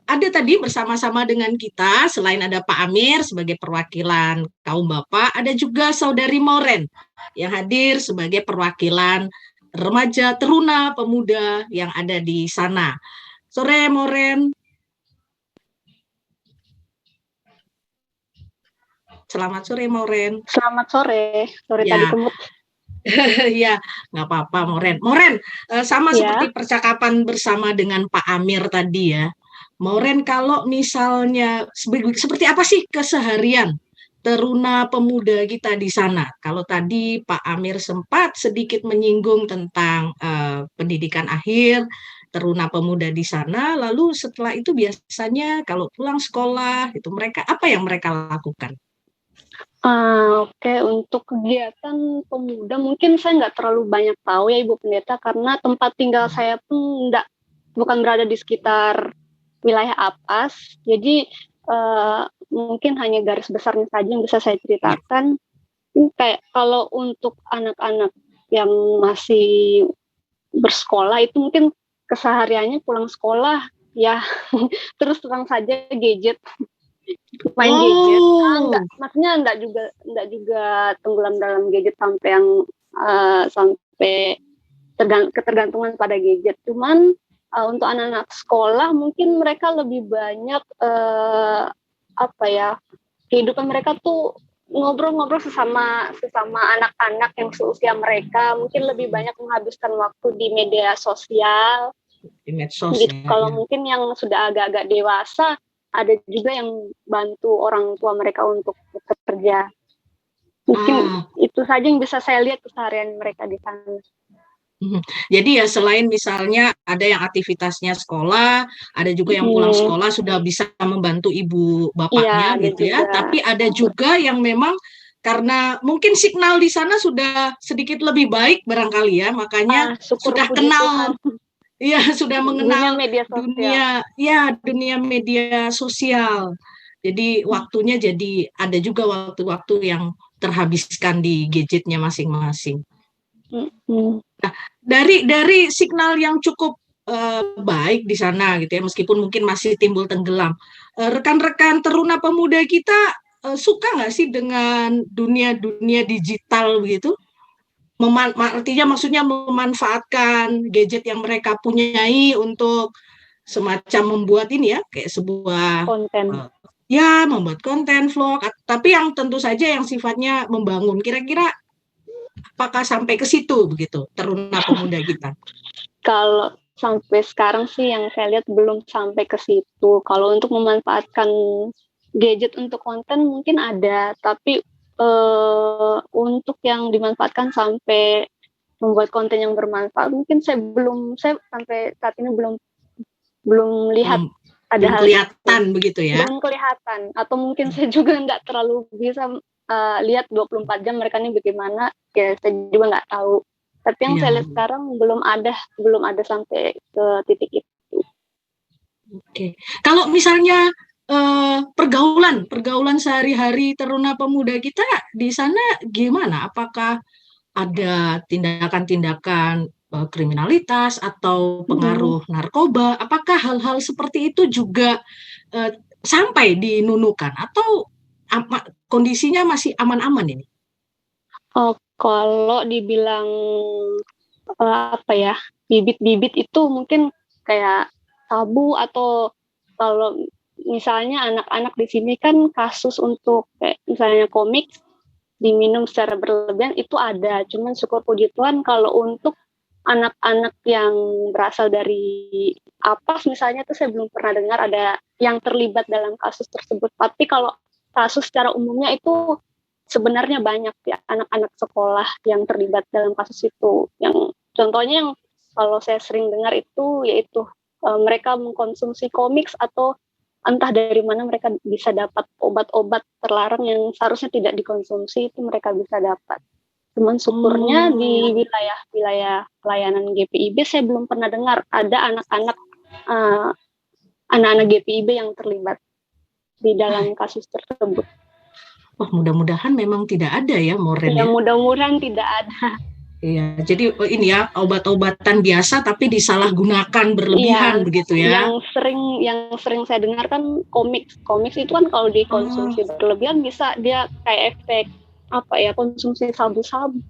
ada tadi bersama-sama dengan kita selain ada Pak Amir sebagai perwakilan kaum Bapak, ada juga Saudari Moren yang hadir sebagai perwakilan remaja, teruna, pemuda yang ada di sana. Sore Moren. Selamat sore Moren. Selamat sore. Sore ya. Tadi kemut. Ya, nggak apa-apa Moren. Moren, sama seperti percakapan bersama dengan Pak Amir tadi ya. Moren, kalau misalnya seperti apa sih keseharian teruna pemuda kita di sana? Kalau tadi Pak Amir sempat sedikit menyinggung tentang pendidikan akhir, teruna pemuda di sana, lalu setelah itu biasanya kalau pulang sekolah, itu mereka apa yang mereka lakukan? Oke, untuk kegiatan pemuda mungkin saya nggak terlalu banyak tahu ya Ibu Pendeta, karena tempat tinggal saya pun bukan berada di sekitar wilayah APAS, jadi mungkin hanya garis besarnya saja yang bisa saya ceritakan. Kayak kalau untuk anak-anak yang masih bersekolah itu mungkin kesehariannya pulang sekolah ya terus terang saja gadget, main gadget. Maksudnya enggak juga tenggelam dalam gadget sampai yang sampai ketergantungan pada gadget. Cuman untuk anak-anak sekolah mungkin mereka lebih banyak kehidupan mereka tuh ngobrol-ngobrol sesama anak-anak yang seusia mereka, mungkin lebih banyak menghabiskan waktu di media sosial. Di medsos gitu. Ya, kalau ya. mungkin yang sudah agak-agak dewasa, ada juga yang bantu orang tua mereka untuk bekerja. Mungkin itu saja yang bisa saya lihat keseharian mereka di sana. Jadi ya selain misalnya ada yang aktivitasnya sekolah, ada juga yang pulang sekolah sudah bisa membantu ibu bapaknya gitu ya. Tapi ada juga yang memang karena mungkin signal di sana sudah sedikit lebih baik barangkali ya, makanya sudah kenal, ya sudah mengenal dunia media sosial. Jadi waktunya jadi ada juga waktu-waktu yang terhabiskan di gadgetnya masing-masing. Nah, dari signal yang cukup baik di sana gitu ya, meskipun mungkin masih timbul tenggelam, rekan-rekan teruna pemuda kita suka nggak sih dengan dunia digital begitu? Artinya maksudnya memanfaatkan gadget yang mereka punyai untuk semacam membuat ini ya, kayak sebuah konten. Membuat konten vlog, tapi yang tentu saja yang sifatnya membangun. Kira-kira apakah sampai ke situ begitu teruna pemuda kita? Kalau sampai sekarang sih yang saya lihat belum sampai ke situ. Kalau untuk memanfaatkan gadget untuk konten mungkin ada, tapi untuk yang dimanfaatkan sampai membuat konten yang bermanfaat mungkin saya sampai saat ini belum lihat ada hal kelihatan itu. Begitu ya. Belum kelihatan, atau mungkin saya juga nggak terlalu bisa lihat 24 jam mereka ini bagaimana, ya saya juga nggak tahu. Tapi yang saya lihat sekarang belum ada sampai ke titik itu. Oke. Kalau misalnya pergaulan sehari-hari teruna pemuda kita di sana gimana? Apakah ada tindakan-tindakan kriminalitas atau pengaruh narkoba? Apakah hal-hal seperti itu juga sampai dinunukan atau kondisinya masih aman-aman ini? Kalau dibilang bibit-bibit itu mungkin kayak tabu, atau kalau misalnya anak-anak di sini kan kasus untuk kayak misalnya komik diminum secara berlebihan itu ada. Cuman syukur puji Tuhan kalau untuk anak-anak yang berasal dari APAS misalnya itu saya belum pernah dengar ada yang terlibat dalam kasus tersebut. Tapi kalau kasus secara umumnya itu sebenarnya banyak ya anak-anak sekolah yang terlibat dalam kasus itu. Yang contohnya yang kalau saya sering dengar itu yaitu mereka mengkonsumsi komik atau entah dari mana mereka bisa dapat obat-obat terlarang yang seharusnya tidak dikonsumsi, itu mereka bisa dapat. Cuman syukurnya di wilayah pelayanan GPIB saya belum pernah dengar ada anak-anak GPIB yang terlibat di dalam kasus tersebut. Wah, mudah-mudahan memang tidak ada ya, Moren ya. Mudah-mudahan tidak ada. Iya, jadi ini ya obat-obatan biasa tapi disalahgunakan berlebihan begitu ya. Yang sering saya dengar kan komik itu kan kalau dikonsumsi berlebihan bisa dia kayak efek konsumsi sabu-sabu.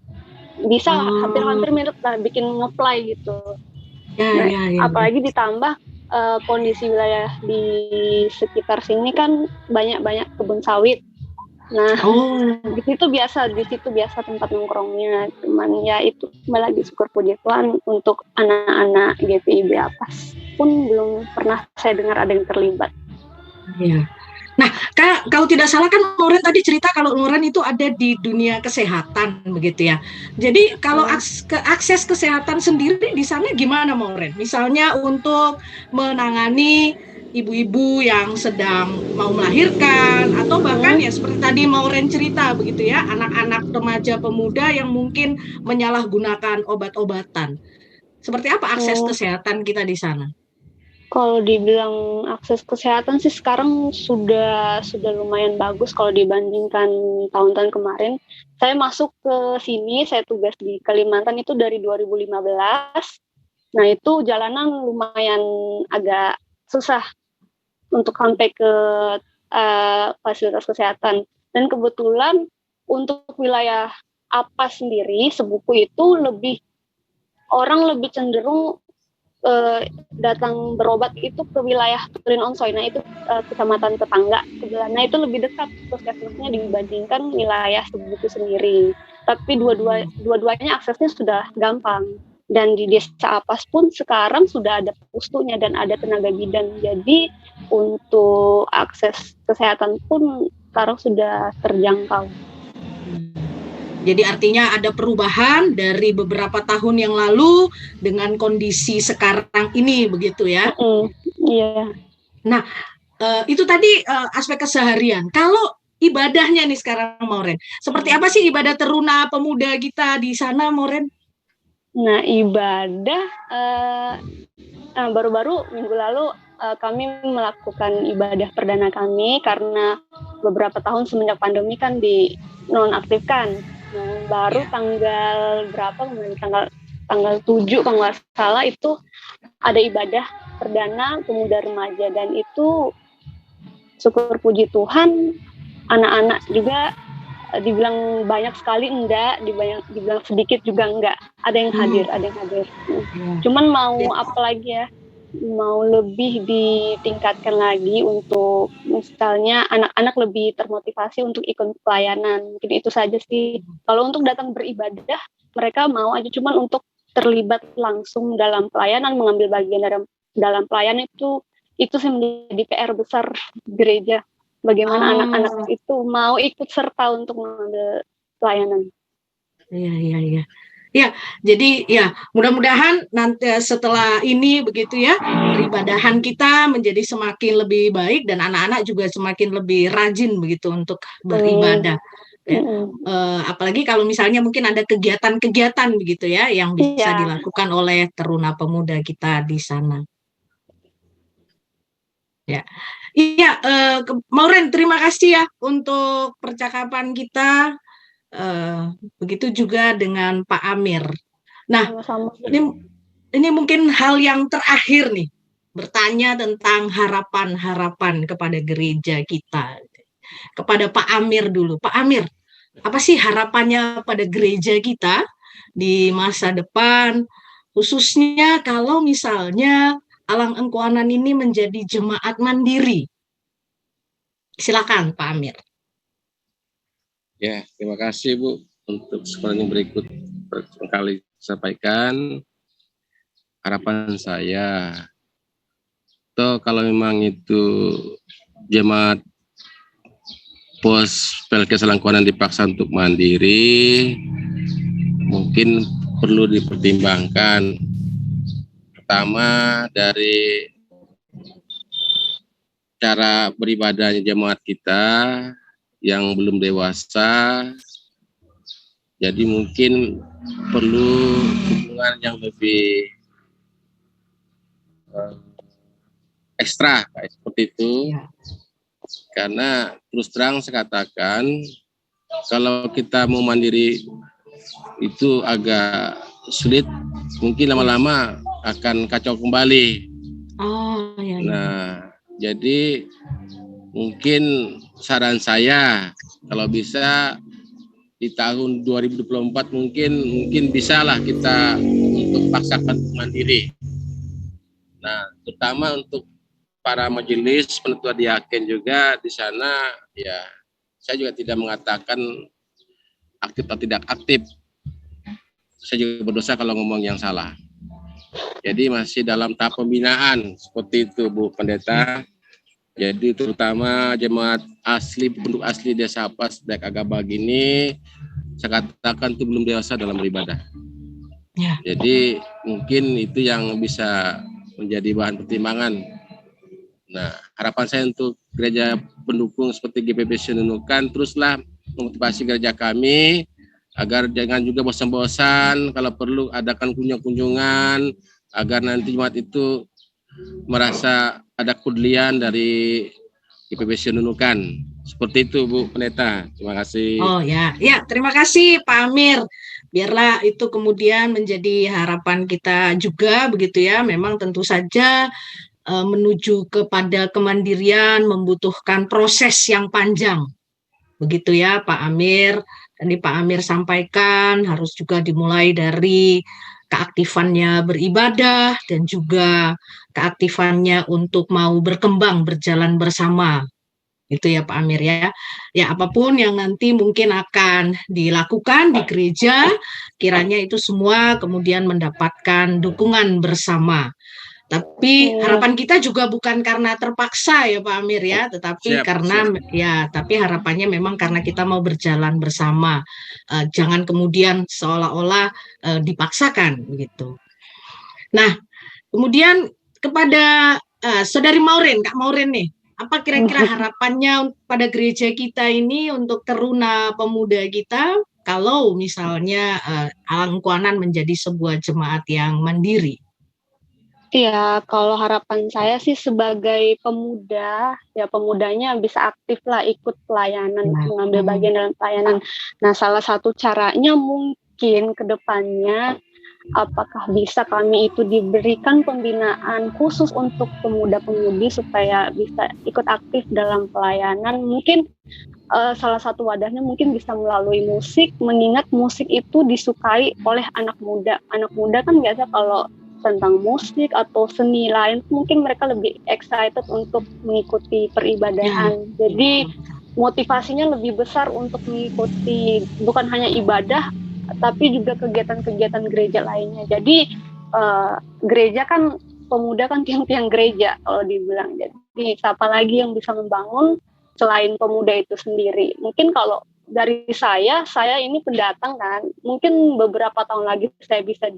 Bisa hampir mirip lah bikin nge-fly gitu. Apalagi ditambah kondisi wilayah di sekitar sini kan banyak kebun sawit. Nah, di situ biasa tempat nongkrongnya. Cuman ya itu malah syukur puji Tuhan untuk anak-anak GPIB APAS pun belum pernah saya dengar ada yang terlibat. Iya. Nah, kalau tidak salah kan Lauren tadi cerita kalau Lauren itu ada di dunia kesehatan begitu ya. Jadi kalau akses kesehatan sendiri di sana gimana Lauren? Misalnya untuk menangani ibu-ibu yang sedang mau melahirkan atau bahkan ya seperti tadi Lauren cerita begitu ya, anak-anak remaja pemuda yang mungkin menyalahgunakan obat-obatan. Seperti apa akses kesehatan kita di sana? Kalau dibilang akses kesehatan sih sekarang sudah lumayan bagus kalau dibandingkan tahun-tahun kemarin. Saya masuk ke sini, saya tugas di Kalimantan itu dari 2015. Nah itu jalanan lumayan agak susah untuk sampai ke fasilitas kesehatan. Dan kebetulan untuk wilayah APA sendiri, Sebuku itu orang lebih cenderung datang berobat itu ke wilayah Turin Onsoy, nah itu kecamatan tetangga sebelah. Nah itu lebih dekat puskesmasnya dibandingkan wilayah Sebuku sendiri. Tapi dua-duanya aksesnya sudah gampang. Dan di desa Apas pun sekarang sudah ada pustunya dan ada tenaga bidan. Jadi untuk akses kesehatan pun sekarang sudah terjangkau. Jadi artinya ada perubahan dari beberapa tahun yang lalu dengan kondisi sekarang ini begitu ya? Iya. Nah itu tadi aspek keseharian. Kalau ibadahnya nih sekarang Mauren, seperti apa sih ibadah teruna pemuda kita di sana Mauren? Nah ibadah baru-baru minggu lalu kami melakukan ibadah perdana kami karena beberapa tahun semenjak pandemi kan dinonaktifkan. Nah, baru tanggal berapa? Tanggal 7 kalau nggak salah itu ada ibadah perdana pemuda remaja dan itu syukur puji Tuhan anak-anak juga dibilang banyak sekali enggak, dibilang sedikit juga enggak. Ada yang hadir. Cuman mau apa lagi ya? Mau lebih ditingkatkan lagi untuk misalnya anak-anak lebih termotivasi untuk ikut pelayanan. Mungkin itu saja sih. Kalau untuk datang beribadah, mereka mau aja, cuman untuk terlibat langsung dalam pelayanan, mengambil bagian dalam pelayanan itu sih menjadi PR besar gereja. Bagaimana anak-anak itu mau ikut serta untuk mengambil pelayanan. Iya. Ya, jadi ya mudah-mudahan nanti setelah ini begitu ya peribadahan kita menjadi semakin lebih baik dan anak-anak juga semakin lebih rajin begitu untuk beribadah. Ya. Apalagi kalau misalnya mungkin ada kegiatan-kegiatan begitu ya yang bisa dilakukan oleh teruna pemuda kita di sana. Ya, iya, Mauren terima kasih ya untuk percakapan kita. Begitu juga dengan Pak Amir. Nah, ini mungkin hal yang terakhir nih, bertanya tentang harapan-harapan kepada gereja kita. Kepada Pak Amir dulu. Pak Amir, apa sih harapannya pada gereja kita di masa depan, khususnya kalau misalnya Alang Engkuanan ini menjadi jemaat mandiri? Silakan Pak Amir. Ya, terima kasih Bu untuk sekolah yang berikut kali sampaikan. Harapan saya, kalau memang itu jemaat pos Pelkes Alangkuanan dipaksa untuk mandiri, mungkin perlu dipertimbangkan. Pertama dari cara beribadahnya jemaat kita yang belum dewasa, jadi mungkin perlu hubungan yang lebih ekstra kayak seperti itu. Karena terus terang saya katakan kalau kita mau mandiri itu agak sulit, mungkin lama-lama akan kacau kembali. Nah, jadi mungkin saran saya kalau bisa di tahun 2024 mungkin bisalah kita untuk paksakan mandiri. Nah, terutama untuk para majelis penetua diaken juga di sana ya, saya juga tidak mengatakan aktif atau tidak aktif. Saya juga berdosa kalau ngomong yang salah. Jadi masih dalam tahap pembinaan seperti itu Bu Pendeta. Jadi terutama jemaat asli, penduduk asli Desa Apas, Dayak Agabag ini, saya katakan itu belum dewasa dalam beribadah. Ya. Jadi mungkin itu yang bisa menjadi bahan pertimbangan. Nah, harapan saya untuk gereja pendukung seperti GPIB Sion Nunukan, teruslah memotivasi gereja kami agar jangan juga bosan-bosan, kalau perlu adakan kunjungan-kunjungan agar nanti jemaat itu merasa ada kepedulian dari GPIB Sion Nunukan. Seperti itu Bu Pendeta. Terima kasih. Oh ya, terima kasih Pak Amir. Biarlah itu kemudian menjadi harapan kita juga begitu ya. Memang tentu saja menuju kepada kemandirian membutuhkan proses yang panjang. Begitu ya Pak Amir. Tadi Pak Amir sampaikan harus juga dimulai dari keaktifannya beribadah dan juga keaktifannya untuk mau berkembang, berjalan bersama. Itu ya Pak Amir ya. Ya apapun yang nanti mungkin akan dilakukan di gereja, kiranya itu semua kemudian mendapatkan dukungan bersama. Tapi harapan kita juga bukan karena terpaksa ya Pak Amir ya, tetapi tapi harapannya memang karena kita mau berjalan bersama. Jangan kemudian seolah-olah dipaksakan begitu. Nah, kemudian kepada Saudari Maureen, Kak Maureen nih, apa kira-kira harapannya pada gereja kita ini untuk teruna pemuda kita kalau misalnya Alang Kuanan menjadi sebuah jemaat yang mandiri? Ya, kalau harapan saya sih sebagai pemuda, ya pemudanya bisa aktif lah ikut pelayanan, mengambil bagian dalam pelayanan. Nah, salah satu caranya mungkin ke depannya apakah bisa kami itu diberikan pembinaan khusus untuk pemuda-pemudi supaya bisa ikut aktif dalam pelayanan. Mungkin salah satu wadahnya mungkin bisa melalui musik, mengingat musik itu disukai oleh anak muda. Anak muda kan biasa kalau tentang musik atau seni lain mungkin mereka lebih excited untuk mengikuti peribadahan. Jadi motivasinya lebih besar untuk mengikuti bukan hanya ibadah tapi juga kegiatan-kegiatan gereja lainnya. Jadi gereja kan, pemuda kan tiang-tiang gereja kalau dibilang. Jadi siapa lagi yang bisa membangun selain pemuda itu sendiri. Mungkin kalau dari saya ini pendatang kan, mungkin beberapa tahun lagi saya bisa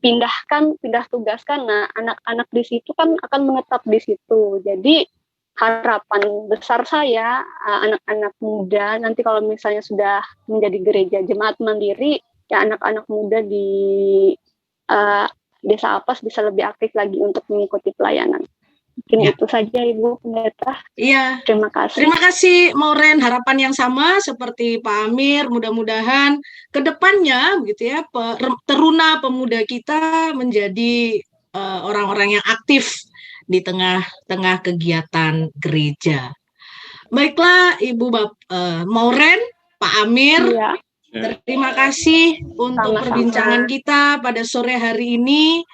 pindah tugaskan. Nah, anak-anak di situ kan akan menetap di situ. Jadi harapan besar saya anak-anak muda nanti kalau misalnya sudah menjadi gereja jemaat mandiri, ya anak-anak muda di Desa Apas bisa lebih aktif lagi untuk mengikuti pelayanan. Mungkin itu saja Ibu Pendeta. Iya. Terima kasih. Terima kasih Maureen, harapan yang sama seperti Pak Amir, mudah-mudahan ke depannya begitu ya teruna pemuda kita menjadi orang-orang yang aktif di tengah-tengah kegiatan gereja. Baiklah Ibu Maureen, Pak Amir, terima kasih untuk perbincangan kita pada sore hari ini.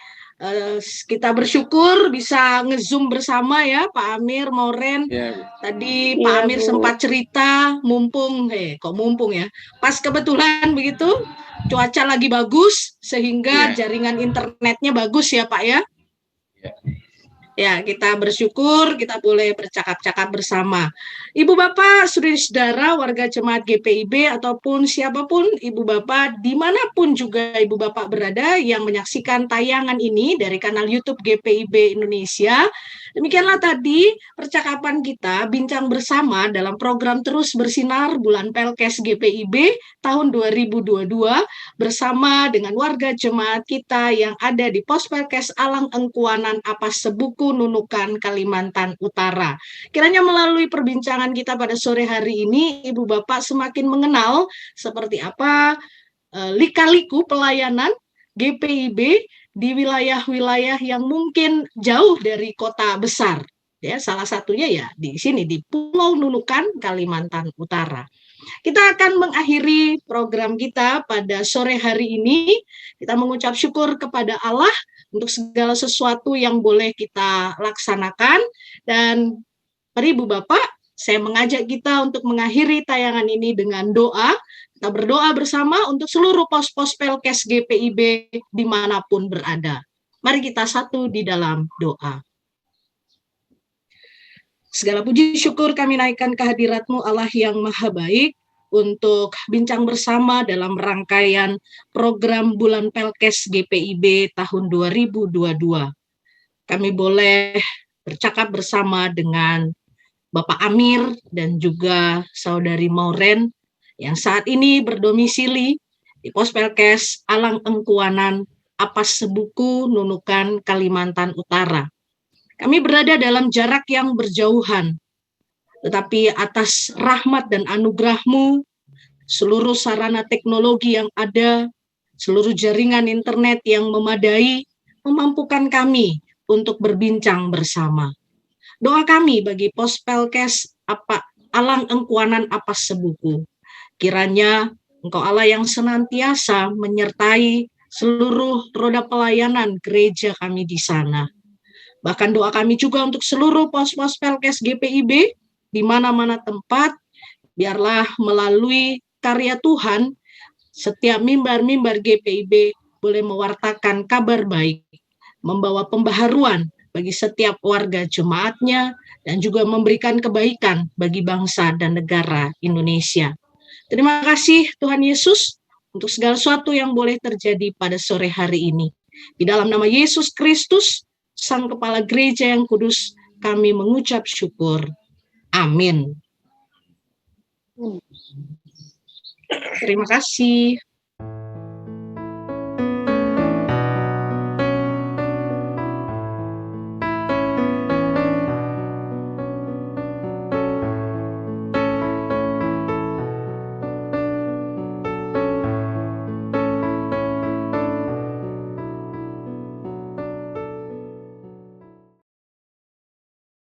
Kita bersyukur bisa nge-zoom bersama ya Pak Amir, Maureen. Tadi Pak Amir sempat cerita mumpung ya, pas kebetulan begitu cuaca lagi bagus sehingga jaringan internetnya bagus ya Pak ya. Ya, kita bersyukur kita boleh bercakap-cakap bersama. Ibu Bapak, saudara-saudara, warga jemaat GPIB ataupun siapapun Ibu Bapak, dimanapun juga Ibu Bapak berada yang menyaksikan tayangan ini dari kanal YouTube GPIB Indonesia. Demikianlah tadi percakapan kita, bincang bersama dalam program Terus Bersinar Bulan Pelkes GPIB tahun 2022 bersama dengan warga jemaat kita yang ada di Pos Pelkes Alang Engkuanan Apas Sebuku Nunukan Kalimantan Utara. Kiranya melalui perbincangan kita pada sore hari ini, Ibu Bapak semakin mengenal seperti apa lika-liku pelayanan GPIB di wilayah-wilayah yang mungkin jauh dari kota besar. Ya, salah satunya ya di sini di Pulau Nunukan, Kalimantan Utara. Kita akan mengakhiri program kita pada sore hari ini. Kita mengucap syukur kepada Allah untuk segala sesuatu yang boleh kita laksanakan. Dan mari Ibu Bapak, saya mengajak kita untuk mengakhiri tayangan ini dengan doa. Kita berdoa bersama untuk seluruh pos-pos Pelkes GPIB dimanapun berada. Mari kita satu di dalam doa. Segala puji syukur kami naikkan kehadirat-Mu Allah yang maha baik untuk bincang bersama dalam rangkaian program Bulan Pelkes GPIB tahun 2022. Kami boleh bercakap bersama dengan Bapak Amir dan juga Saudari Mauren yang saat ini berdomisili di Pos Pelkes Alang Engkuanan, Apas Sebuku, Nunukan, Kalimantan Utara. Kami berada dalam jarak yang berjauhan, tetapi atas rahmat dan anugerah-Mu, seluruh sarana teknologi yang ada, seluruh jaringan internet yang memadai, memampukan kami untuk berbincang bersama. Doa kami bagi Pos Pelkes Alang Engkuanan Apas Sebuku. Kiranya Engkau Allah yang senantiasa menyertai seluruh roda pelayanan gereja kami di sana. Bahkan doa kami juga untuk seluruh pos-pos Pelkes GPIB di mana-mana tempat, biarlah melalui karya Tuhan, setiap mimbar-mimbar GPIB boleh mewartakan kabar baik, membawa pembaharuan bagi setiap warga jemaatnya, dan juga memberikan kebaikan bagi bangsa dan negara Indonesia. Terima kasih Tuhan Yesus untuk segala sesuatu yang boleh terjadi pada sore hari ini. Di dalam nama Yesus Kristus, Sang Kepala Gereja yang Kudus, kami mengucap syukur. Amin. Terima kasih.